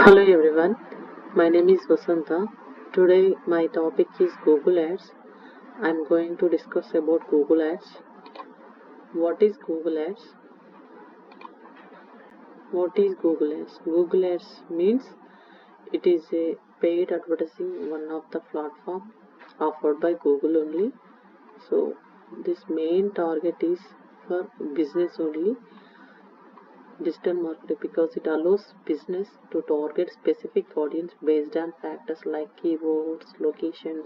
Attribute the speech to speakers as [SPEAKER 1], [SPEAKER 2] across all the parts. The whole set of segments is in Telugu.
[SPEAKER 1] Hello everyone, my name is Vasanta. Today my topic is Google Ads. I am going to discuss about Google Ads. What is Google Ads? What is Google Ads? Google Ads means it is a paid advertising, one of the platform offered by Google only. So this main target is for business only, digital marketing, because it allows business to target specific audience based on factors like keywords, locations,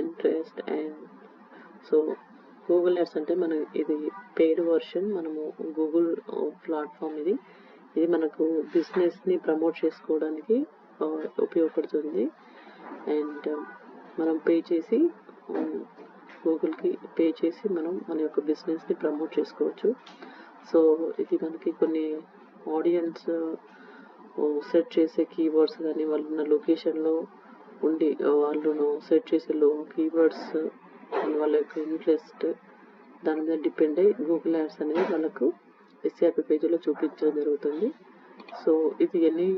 [SPEAKER 1] interest, and so Google ads అంటే మనం ఇది పెయిడ్ వర్షన్. మనము గూగుల్ ప్లాట్ఫామ్ ఇది మనకు బిజినెస్ని ప్రమోట్ చేసుకోవడానికి ఉపయోగపడుతుంది. అండ్ మనం పే చేసి గూగుల్కి పే చేసి మనం మన యొక్క బిజినెస్ని ప్రమోట్ చేసుకోవచ్చు. సో ఇది మనకి కొన్ని ఆడియన్స్ సెట్ చేసే కీవర్డ్స్ కానీ వాళ్ళు ఉన్న లొకేషన్లో ఉండి వాళ్ళు సెట్ చేసే కీవర్డ్స్ వాళ్ళ యొక్క ఇంట్రెస్ట్ దాని మీద డిపెండ్ అయ్యి గూగుల్ యాడ్స్ అనేది వాళ్ళకు ఎస్ఆర్పి పేజీలో చూపించడం జరుగుతుంది. సో ఇది ఎన్ని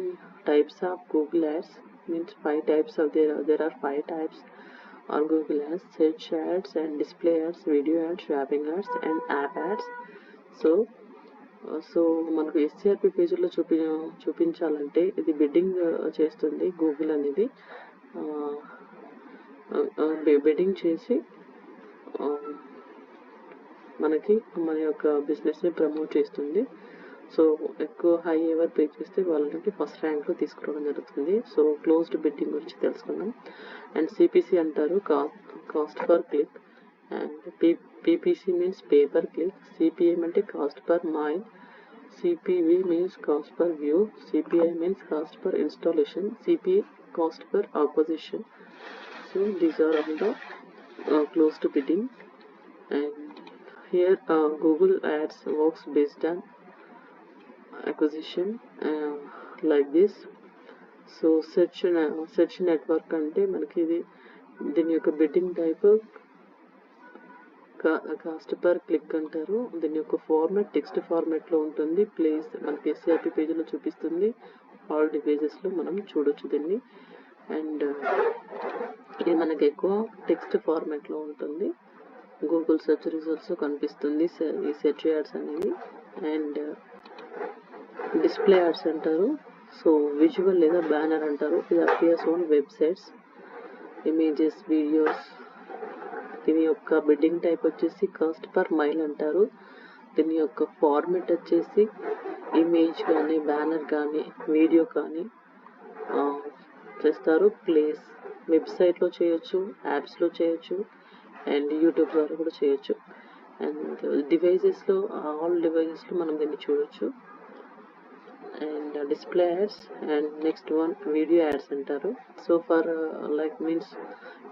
[SPEAKER 1] types of Google ads means 5 types of there are 5 types on Google Ads: search ads and display ads, video ads, shopping ads and app ads. So మనకు ఎస్ఆర్పి పేజీలో చూపించాలంటే ఇది బిడ్డింగ్ చేస్తుంది గూగుల్ అనేది. బిడ్డింగ్ చేసి మనకి మన యొక్క బిజినెస్ని ప్రమోట్ చేస్తుంది. సో ఎక్కువ హై ఎవర్ పే చేస్తే వాళ్ళకి ఫస్ట్ ర్యాంక్లో తీసుకురావడం జరుగుతుంది. సో క్లోజ్డ్ బిడ్డింగ్ గురించి తెలుసుకుందాం. అండ్ సిపిసి అంటారు, cost per click. And PPC means pay per click. CPM అంటే cost per mile. CPV means cost per view. CPI means cost per installation. CPI cost per acquisition. So these are all the closed bidding. And here Google Ads works based on acquisition like this. So search network అంటే మనకి దీని యొక్క bidding type cast per click అంటారు. దీని యొక్క ఫార్మాట్ టెక్స్ట్ ఫార్మాట్లో ఉంటుంది. ప్లేస్ మనకి ఎస్ఆర్పి పేజీలో చూపిస్తుంది. ఆల్ డివైజెస్లో మనం చూడొచ్చు దీన్ని. అండ్ ఇది మనకి ఎక్కువ టెక్స్ట్ ఫార్మాట్లో ఉంటుంది. గూగుల్ సెర్చ్ రిజల్ట్స్ కనిపిస్తుంది ఈ సెర్చ్ యాడ్స్ అనేవి. అండ్ డిస్ప్లే యాడ్స్ అంటారు. సో విజువల్ లేదా బ్యానర్ అంటారు. ఇది appears on websites, images, videos. దీని యొక్క బిడ్డింగ్ టైప్ వచ్చేసి కాస్ట్ పర్ మైల్ అంటారు. దీని యొక్క ఫార్మాట్ వచ్చేసి ఇమేజ్ కానీ, బ్యానర్ కానీ, వీడియో కానీ చేస్తారు. ప్లేస్ వెబ్సైట్లో చేయొచ్చు, యాప్స్లో చేయొచ్చు, అండ్ యూట్యూబ్ ద్వారా కూడా చేయొచ్చు. అండ్ డివైజెస్లో ఆల్ డివైజెస్లో మనం దీన్ని చూడొచ్చు. And display ads. And next one video ads అంటారు. సో ఫర్ లైక్ మీన్స్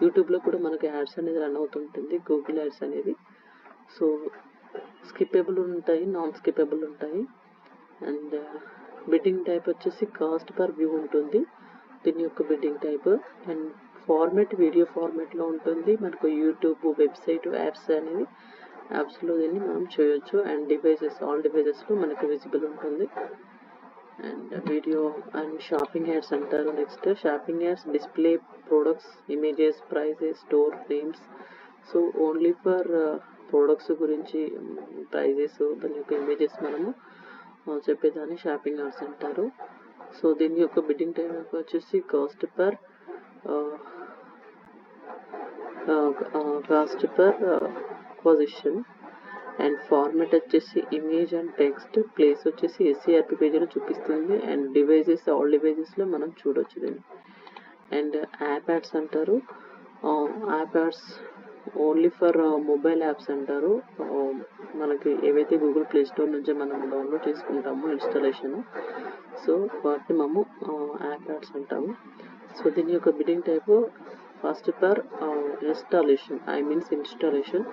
[SPEAKER 1] యూట్యూబ్లో కూడా మనకి యాడ్స్ అనేది రన్ అవుతుంటుంది గూగుల్ యాడ్స్ అనేది. సో స్కిప్పబుల్ ఉంటాయి, నాన్ స్కిప్పబుల్ ఉంటాయి. అండ్ బిడ్డింగ్ టైప్ వచ్చేసి కాస్ట్ పర్ వ్యూ ఉంటుంది దీని యొక్క bidding type. And format video ఫార్మాట్లో ఉంటుంది. మనకు యూట్యూబ్, వెబ్సైట్, యాప్స్ అనేవి యాప్స్లో దీన్ని మనం చేయొచ్చు. అండ్ డివైజెస్ ఆల్ డివైజెస్లో మనకు విజిబుల్ ఉంటుంది. And video and shopping ads అంటారు. Next shopping ads display products, images, prices, store names. So only for products గురించి ప్రైజెస్, దాని యొక్క ఇమేజెస్ మనము చెప్పేదాన్ని షాపింగ్ యాడ్స్ అంటారు. సో దీని యొక్క బిడ్డింగ్ టైం వచ్చేసి cost per position. And format వచ్చేసి ఇమేజ్ అండ్ టెక్స్ట్. ప్లేస్ వచ్చేసి ఎస్సీఆర్పి పేజీలో చూపిస్తుంది. అండ్ డివైజెస్ ఆల్ డివైజెస్లో మనం చూడొచ్చు దీన్ని. అండ్ యాప్ యాడ్స్ అంటారు. App ads only for mobile apps అంటారు. మనకి ఏవైతే గూగుల్ ప్లే స్టోర్ నుంచి మనం డౌన్లోడ్ చేసుకుంటామో ఇన్స్టాలేషన్, సో వాటిని మనము యాప్ యాడ్స్ అంటాము. సో దీని యొక్క bidding type first per installation, installation.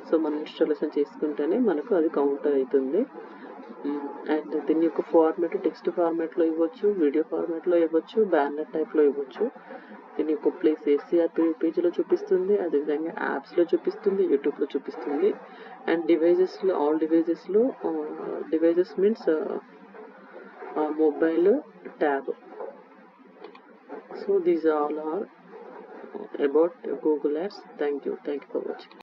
[SPEAKER 1] So మనం ఇన్స్టాలేషన్ చేసుకుంటేనే మనకు అది కౌంట్ అవుతుంది. అండ్ దీని యొక్క ఫార్మాట్ టెక్స్ట్ ఫార్మాట్లో ఇవ్వచ్చు, వీడియో ఫార్మాట్లో ఇవ్వచ్చు, బ్యానర్ టైప్లో ఇవ్వచ్చు. దీని యొక్క ప్లేస్ ఎస్సీఆర్పి పేజీలో చూపిస్తుంది, అదేవిధంగా యాప్స్లో చూపిస్తుంది, యూట్యూబ్లో చూపిస్తుంది. అండ్ డివైజెస్లో ఆల్ డివైజెస్లో devices means mobile, tab So these all are about Google Ads. Thank you for watching.